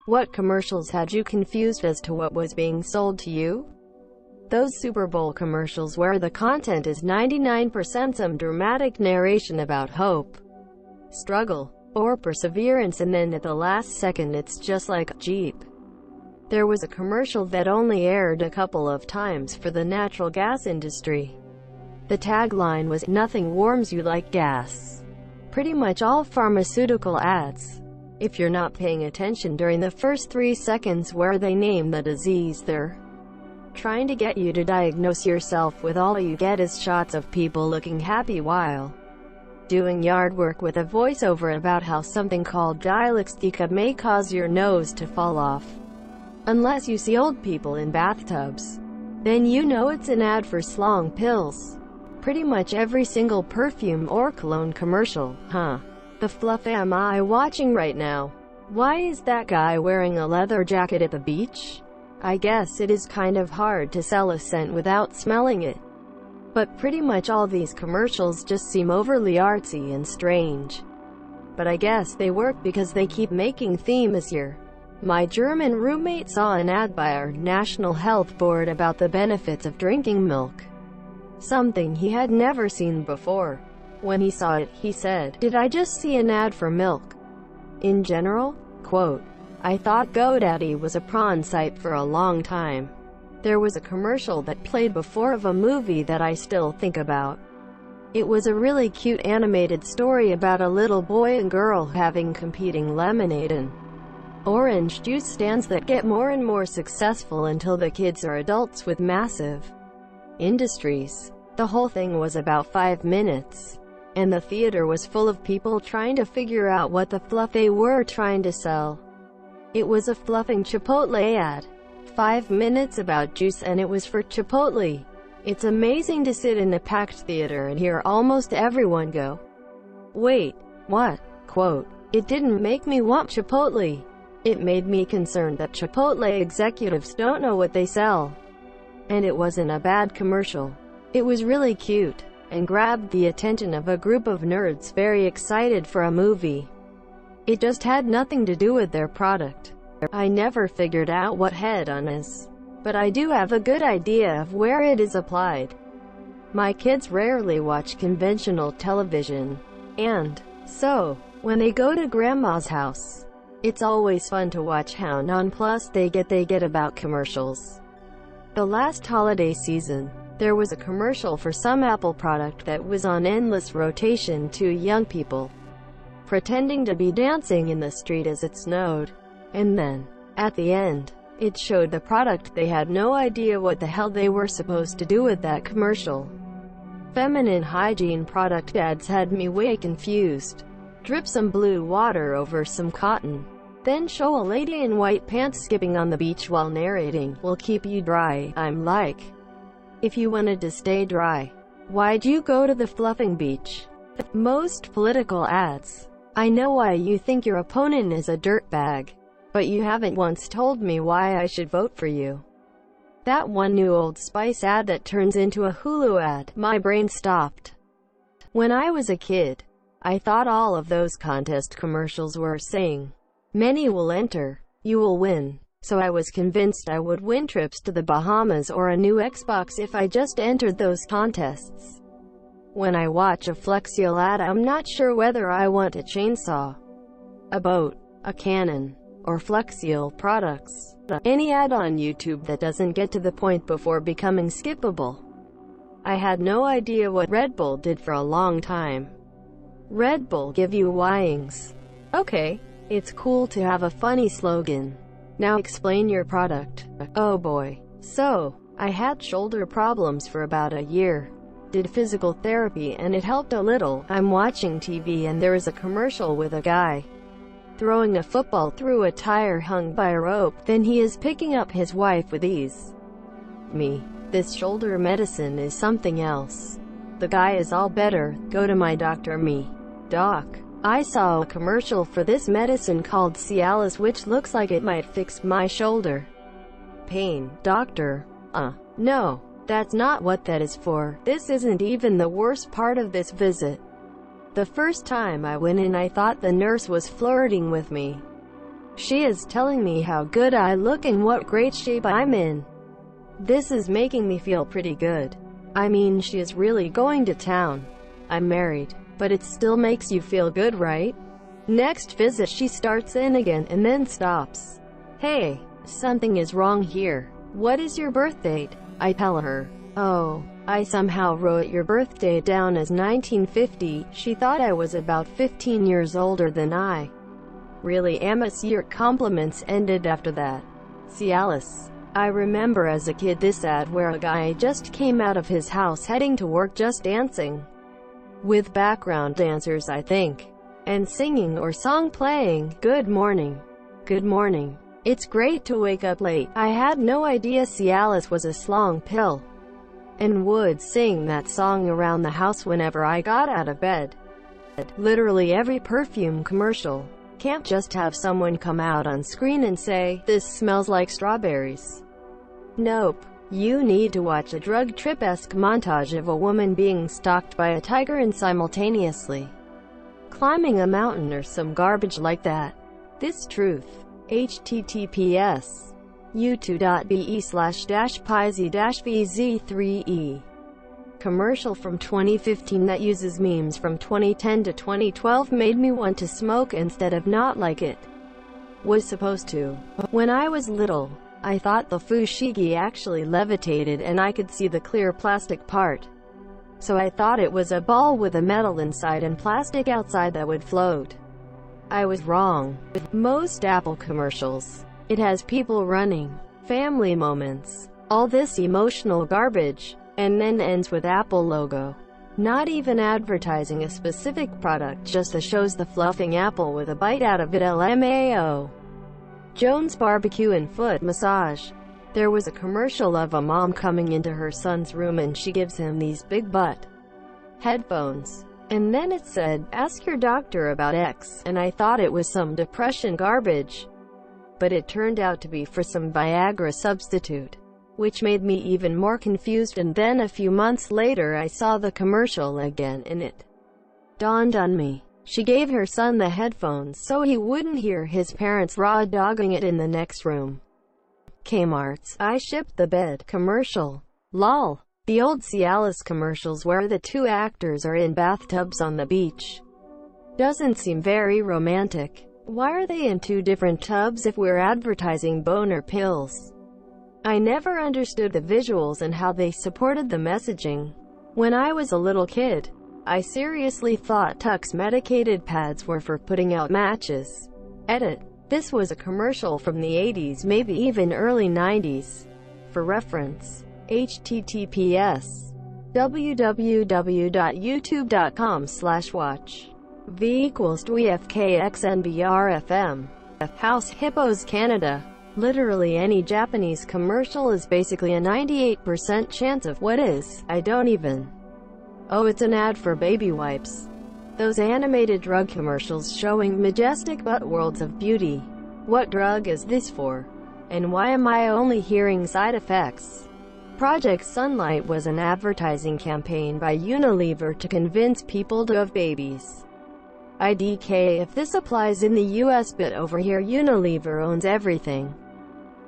What commercials had you confused as to what was being sold to you? Those Super Bowl commercials where the content is 99% some dramatic narration about hope, struggle, or perseverance, and then at the last second it's just like, Jeep. There was a commercial that only aired a couple of times for the natural gas industry. The tagline was, "Nothing warms you like gas." Pretty much all pharmaceutical ads, if you're not paying attention during the first 3 seconds where they name the disease they're trying to get you to diagnose yourself with, all you get is shots of people looking happy while doing yard work with a voiceover about how something called dilaxtica may cause your nose to fall off. Unless you see old people in bathtubs, then you know it's an ad for Slong pills. Pretty much every single perfume or cologne commercial, huh? The fluff am I watching right now? Why is that guy wearing a leather jacket at the beach? I guess it is kind of hard to sell a scent without smelling it. But pretty much all these commercials just seem overly artsy and strange. But I guess they work because they keep making them this year. My German roommate saw an ad by our National Health Board about the benefits of drinking milk, something he had never seen before. When he saw it, he said, "Did I just see an ad for milk?" In general, quote, "I thought GoDaddy was a prawn site for a long time. There was a commercial that played before of a movie that I still think about. It was a really cute animated story about a little boy and girl having competing lemonade and orange juice stands that get more and more successful until the kids are adults with massive industries. The whole thing was about 5 minutes, and the theater was full of people trying to figure out what the fluff they were trying to sell. It was a fluffing Chipotle ad. 5 minutes about juice, and it was for Chipotle. It's amazing to sit in a packed theater and hear almost everyone go, "Wait, what?" Quote, "It didn't make me want Chipotle. It made me concerned that Chipotle executives don't know what they sell." And it wasn't a bad commercial. It was really cute, and grabbed the attention of a group of nerds very excited for a movie. It just had nothing to do with their product. I never figured out what head-on is, but I do have a good idea of where it is applied. My kids rarely watch conventional television, and so, when they go to Grandma's house, it's always fun to watch how nonplussed they get about commercials. The last holiday season, there was a commercial for some Apple product that was on endless rotation to young people pretending to be dancing in the street as it snowed. And then, at the end, it showed the product. They had no idea what the hell they were supposed to do with that commercial. Feminine hygiene product ads had me way confused. Drip some blue water over some cotton, then show a lady in white pants skipping on the beach while narrating, "Will keep you dry." I'm like, if you wanted to stay dry, why'd you go to the fluffing beach? Most political ads. I know why you think your opponent is a dirtbag, but you haven't once told me why I should vote for you. That one new Old Spice ad that turns into a Hulu ad, my brain stopped. When I was a kid, I thought all of those contest commercials were saying, "Many will enter, you will win." So I was convinced I would win trips to the Bahamas or a new Xbox if I just entered those contests. When I watch a Flexiel ad, I'm not sure whether I want a chainsaw, a boat, a cannon, or Flexiel products. Any ad on YouTube that doesn't get to the point before becoming skippable. I had no idea what Red Bull did for a long time. Red Bull give you wings. Okay, it's cool to have a funny slogan. Now explain your product. Oh boy. So, I had shoulder problems for about a year. Did physical therapy and it helped a little. I'm watching TV and there is a commercial with a guy throwing a football through a tire hung by a rope. Then he is picking up his wife with ease. Me. This shoulder medicine is something else. The guy is all better. Go to my doctor. Me. Doc. I saw a commercial for this medicine called Cialis which looks like it might fix my shoulder pain. Doctor. No. That's not what that is for. This isn't even the worst part of this visit. The first time I went in I thought the nurse was flirting with me. She is telling me how good I look and what great shape I'm in. This is making me feel pretty good. I mean, she is really going to town. I'm married, but it still makes you feel good, right? Next visit she starts in again and then stops. Hey, something is wrong here. What is your birth date? I tell her. Oh, I somehow wrote your birthday down as 1950. She thought I was about 15 years older than I really am. Your compliments ended after that. Cialis. I remember as a kid this ad where a guy just came out of his house heading to work just dancing. With background dancers I think. And singing or song playing. Good morning. Good morning. It's great to wake up late. I had no idea Cialis was a slong pill. And would sing that song around the house whenever I got out of bed. Literally every perfume commercial. Can't just have someone come out on screen and say, "This smells like strawberries." Nope. You need to watch a drug trip-esque montage of a woman being stalked by a tiger and simultaneously climbing a mountain or some garbage like that. This truth. https u2.be/pisy-vz3e commercial from 2015 that uses memes from 2010 to 2012 made me want to smoke instead of not like it was supposed to. When I was little, I thought the fushigi actually levitated and I could see the clear plastic part. So I thought it was a ball with a metal inside and plastic outside that would float. I was wrong. With most Apple commercials, it has people running, family moments, all this emotional garbage, and then ends with Apple logo. Not even advertising a specific product, just shows the fluffing apple with a bite out of it. LMAO. Jones Barbecue and Foot Massage. There was a commercial of a mom coming into her son's room and she gives him these big butt headphones. And then it said, "Ask your doctor about X," and I thought it was some depression garbage. But it turned out to be for some Viagra substitute, which made me even more confused. And then a few months later I saw the commercial again and it dawned on me. She gave her son the headphones so he wouldn't hear his parents raw-dogging it in the next room. Kmart's "I shipped the bed" commercial. Lol. The old Cialis commercials where the two actors are in bathtubs on the beach. Doesn't seem very romantic. Why are they in two different tubs if we're advertising boner pills? I never understood the visuals and how they supported the messaging. When I was a little kid, I seriously thought Tuck's medicated pads were for putting out matches. Edit. This was a commercial from the 80s, maybe even early 90s. For reference, https www.youtube.com/watch v=2fkxnbrfm. House Hippos Canada. Literally any Japanese commercial is basically a 98% chance of what is. I don't even. Oh, it's an ad for baby wipes. Those animated drug commercials showing majestic butt worlds of beauty. What drug is this for? And why am I only hearing side effects? Project Sunlight was an advertising campaign by Unilever to convince people to have babies. IDK if this applies in the US, but over here Unilever owns everything.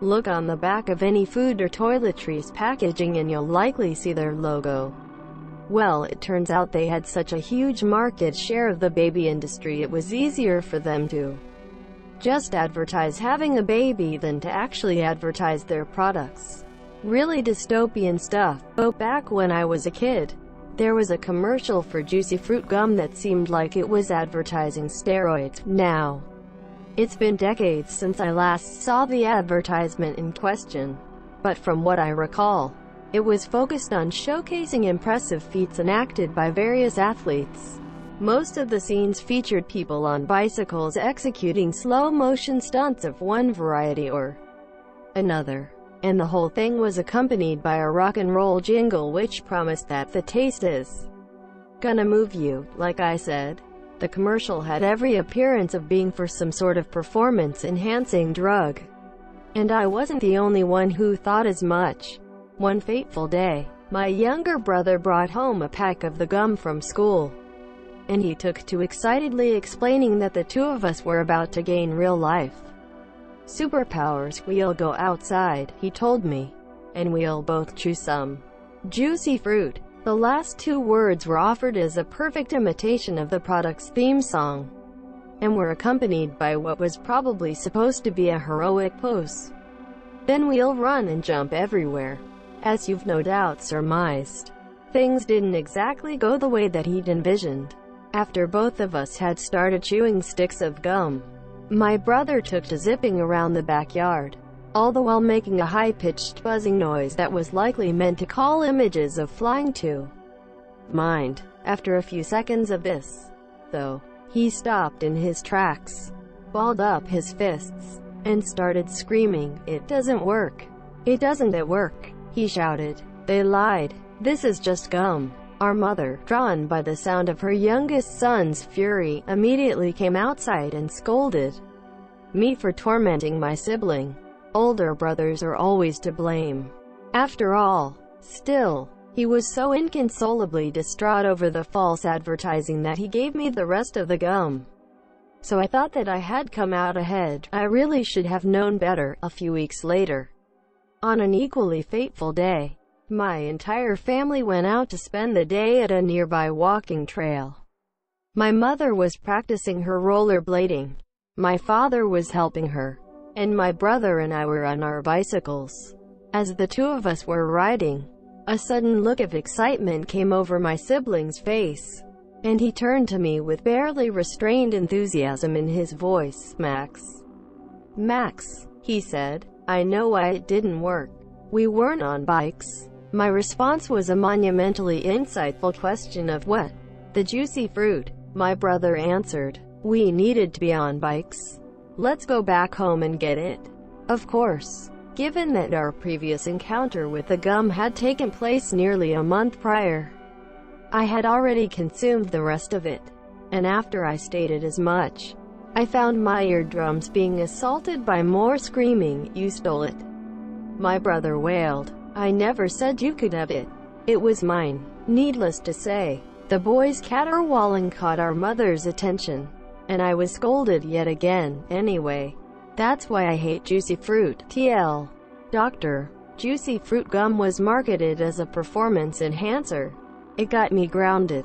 Look on the back of any food or toiletries packaging and you'll likely see their logo. Well, it turns out they had such a huge market share of the baby industry it was easier for them to just advertise having a baby than to actually advertise their products. Really dystopian stuff. But back when I was a kid, there was a commercial for juicy fruit gum that seemed like it was advertising steroids. Now, it's been decades since I last saw the advertisement in question, but from what I recall, it was focused on showcasing impressive feats enacted by various athletes. Most of the scenes featured people on bicycles executing slow-motion stunts of one variety or another. And the whole thing was accompanied by a rock and roll jingle which promised that the taste is gonna move you. Like I said, the commercial had every appearance of being for some sort of performance-enhancing drug. And I wasn't the only one who thought as much. One fateful day, my younger brother brought home a pack of the gum from school, and he took to excitedly explaining that the two of us were about to gain real life Superpowers. We'll go outside, he told me, and we'll both chew some juicy fruit. The last two words were offered as a perfect imitation of the product's theme song, and were accompanied by what was probably supposed to be a heroic pose. Then we'll run and jump everywhere. As you've no doubt surmised, things didn't exactly go the way that he'd envisioned. After both of us had started chewing sticks of gum, my brother took to zipping around the backyard, all the while making a high-pitched buzzing noise that was likely meant to call images of flying to mind. After a few seconds of this, though, he stopped in his tracks, balled up his fists, and started screaming, "It doesn't work! It doesn't work!" he shouted. "They lied. This is just gum." Our mother, drawn by the sound of her youngest son's fury, immediately came outside and scolded me for tormenting my sibling. Older brothers are always to blame, after all. Still, he was so inconsolably distraught over the false advertising that he gave me the rest of the gum. So I thought that I had come out ahead. I really should have known better. A few weeks later, on an equally fateful day, my entire family went out to spend the day at a nearby walking trail. My mother was practicing her rollerblading, my father was helping her, and my brother and I were on our bicycles. As the two of us were riding, a sudden look of excitement came over my sibling's face, and he turned to me with barely restrained enthusiasm in his voice. Max, he said, I know why it didn't work. We weren't on bikes." My response was a monumentally insightful question of what? The juicy fruit. My brother answered, "We needed to be on bikes. Let's go back home and get it." Of course, given that our previous encounter with the gum had taken place nearly a month prior, I had already consumed the rest of it, and after I stated as much, I found my eardrums being assaulted by more screaming. "You stole it," my brother wailed. "I never said you could have it. It was mine." Needless to say, the boys' caterwauling caught our mother's attention, and I was scolded yet again. Anyway, that's why I hate juicy fruit. TL. Dr. Juicy fruit gum was marketed as a performance enhancer. It got me grounded.